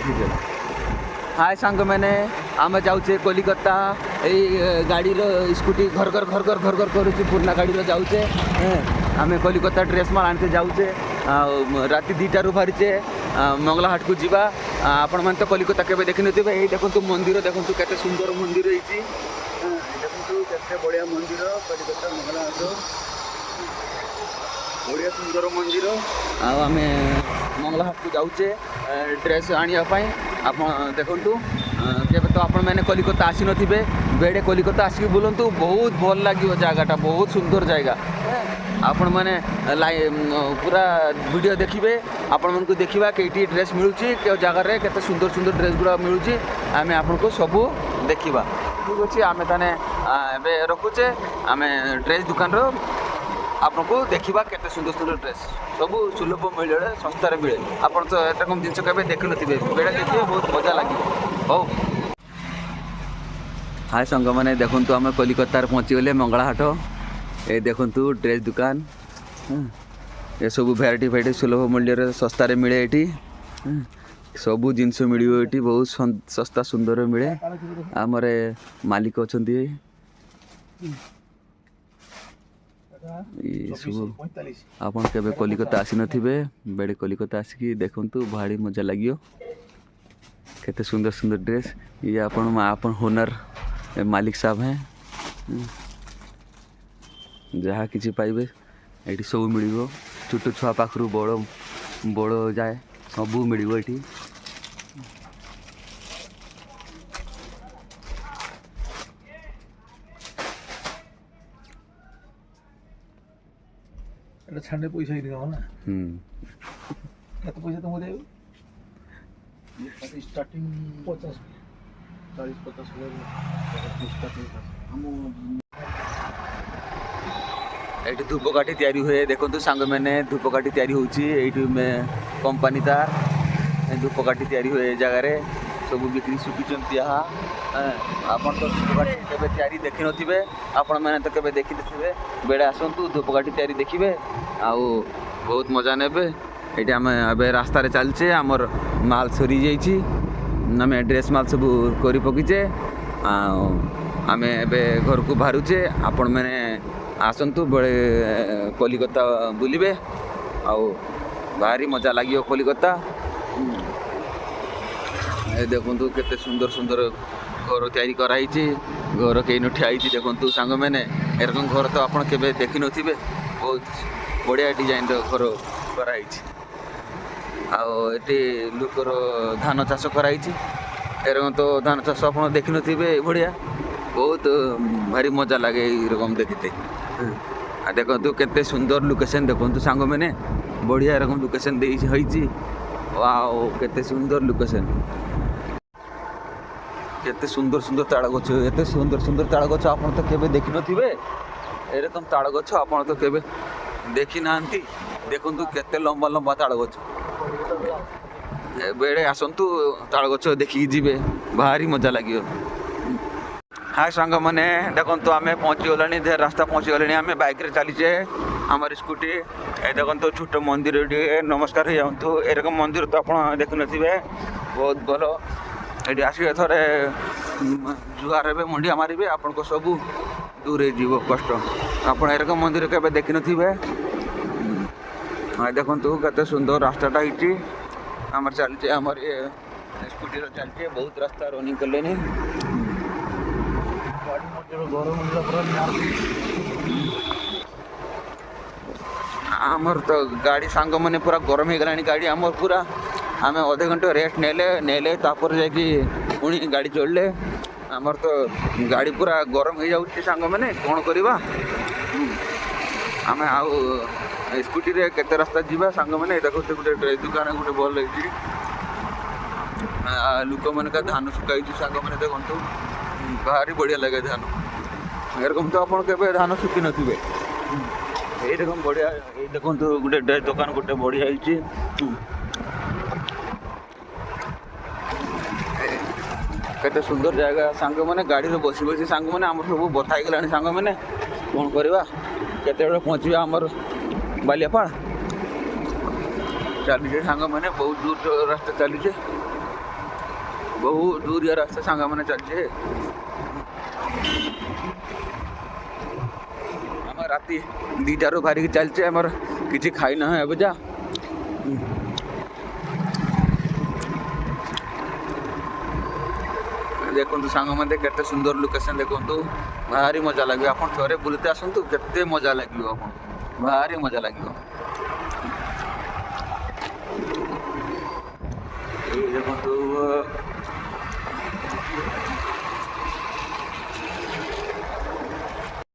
देखिए हाय सांग मैंने आम जाऊे कलिकता यही गाड़ी स्कूटी घर घर घर घर घर घर करुचे पुराना गाड़ी जाऊे आम कलिकता ड्रेस माल आनते जाऊे राति 2टारू बाहरीचे मंगला हाट को जीवा आपण मैंने तो कलिकता केवे देखी थे ये देखो मंदिर देखो केते सुंदर मंदिर होती देखो केते बढ़िया मंदिर कलिकता मंगला हाट बढ़िया सुंदर मंदिर आम मंगला हाट को जाऊे ड्रेस आने आप देखु केवे तो आपण मैंने कलिकता आसी नथिबे बेड़े कलिकता आसिक बुलंतु बहुत भल लगे जगहटा बहुत सुंदर जगह आपण मैंने पूरा वीडियो देखिए आपण मन को देखा कई ड्रेस मिलूँ के जगार केते सुंदर सुंदर ड्रेस गुड़ा मिलूँ आम आपन को सबू देखा ठीक अच्छे आम ताने रखुचे आम ड्रेस दुकान रो आपन को देखा केते सुंदर सुंदर ड्रेस सब सुलभ मिले सस्तार मिले आप तो एरकम जिन केवे देखी नथिबे बेड़े देखिए बहुत मजा लगे हो हाय संग मैंने देखु आम कलिकतार पहुँची गले मंगला हाट ये देखु ड्रेस दुकान ये सब भेराइटी भेराइटी सुलभ मूल्य सस्तार मिले ये सबू जिनस मिल बहुत सस्ता सुंदर मिले आमर मालिक अच्छा सब आपन केबे कलिकता आसी नथिबे बेड़े कलिकता आसिकी देखंतु भारी मजा लागियो केते सुंदर सुंदर ड्रेस ये आपन होनर मालिक साहब हैं जहाँ किसी पाइबे ये सब मिल छोट छुआ पाखु बड़ बड़ जाए सबू मिल ये छाड़े पैसा ना कैसे पैसा तुमको देव स्टार्टिंग 40-50 ये धूपकाठी तैयारी हुए देखो सांग मैंने धूपकाठी तैयारी होती कंपनी तार धूपकाठी तैयारी हुए जगार सब बिक्री शुखी यहाँ आपन तो धूपकाठी केवे तैयारी देखी नथिबे आपण मैंने तो केवे देखी थे बेड़े आसतु धूपकाठी तैयारी देखिए आउ बहुत मजा नेबे ये आम ए रास्तार चलचे आमर माल सरी जाइए आम ड्रेस माल सब कर पकीचे आम ए घर को बाहरुचे आपण मैंने आसतु बड़े कलिकता बुलिबे आउ भारी मजा लगे कलिकता देखु केते सुंदर सुंदर घर तैयारी कराई घर कहीं न ठिया देखु सांग मैंने एरकम घर तो आप देखी नथिबे बहुत बढ़िया डिजाइन घर कराई आठी लुकर धान चाष कराई एरकम तो धान चाष आप देखी नथिबे बढ़िया बहुत भारी मजा लगे एरकम देखते देखु केते सुंदर लोकेशन देखु सांग मैंने बढ़िया एरकम लोकेशन होती वाओ केते सुंदर लोकेशन केते सुंदर सुंदर ताड़ गछ एते सुंदर सुंदर ताड़ गछ आप तो केबे देखी नथिबे एरकम ताड़ गछ आप तो केबे देखी नांती देखंतु केते लंबा लंबा ताड़ गछ बेड़े आसंतु ताड़ गछ देखी जीवे भारी मजा लागियो हाय सांग माने देखंतु आमे पहुंची गलानी धे रास्ता पहुंची गलानी आमे बाइक रे चलीचे हमर स्कूटी ए देखंतु छोट मंदिर नमस्कार हो जातु एरकम मंदिर तो आप देखी नथिबे बहुत भलो ये आसिके थोड़े जुआर हे मुंडिया मारे आपन को सब दूर जीव कष्ट आप एरकम मंदिर के देखी नथिबे देखु केते सुंदर रास्ताटा होती आमर चलचे आमर ये स्कूटी चलचे बहुत रास्ता रनिंग कले आमर तो गाड़ी सांग मैंने पूरा गरम हो गलानी गाड़ी आमर पूरा आम अधे घंटे रेस्ट नेले तापर जाकि पुणी गाड़ी चढ़ले आमर तो गाड़ी पूरा गरम हो जाऊँ सांग मैंने कौन करवा आम आउ स्कूटी रे केते रास्ता जीवा सांग मैंने देखो गोटे ड्रेस दुकान गोटे भल लोक मन का धान सुखाई सांग मैंने देखो भारी बढ़िया लगे धान एरकम तो आप धान सुखी नथिबे ये देखो बढ़िया ये देखो गोटे ड्रेस दुकान गोटे बढ़िया केते सुंदर जगह सांग मैंने गाड़ी में बसी बसी सांग मैंने आम सब बथा गला सांग मैंने कौन करवा केते पहुँचा आमर बालियापाड़ चलीचे सांग मैंने बहुत दूर रास्ता चलीचे ବହୁ ଦୂରିଆ ରାସ୍ତା ସାଙ୍ଗମାନେ ଚାଲିଛେ ଆମ ରାତି 2ଟାରୁ ବାହାରିକି ଚାଲିଛେ ଆମର କିଛି ଖାଇନାହିଁ ଏବେ ଯା ଦେଖନ୍ତୁ ସାଙ୍ଗମାନେ କେତେ ସୁନ୍ଦର ଲୋକେସନ୍ ଦେଖନ୍ତୁ ଭାରି ମଜା ଲାଗିବ ଆପଣ ଥରେ ବୁଲିତେ ଆସନ୍ତୁ କେତେ ମଜା ଲାଗିବ ଆପଣ ଭାରି ମଜା ଲାଗିବ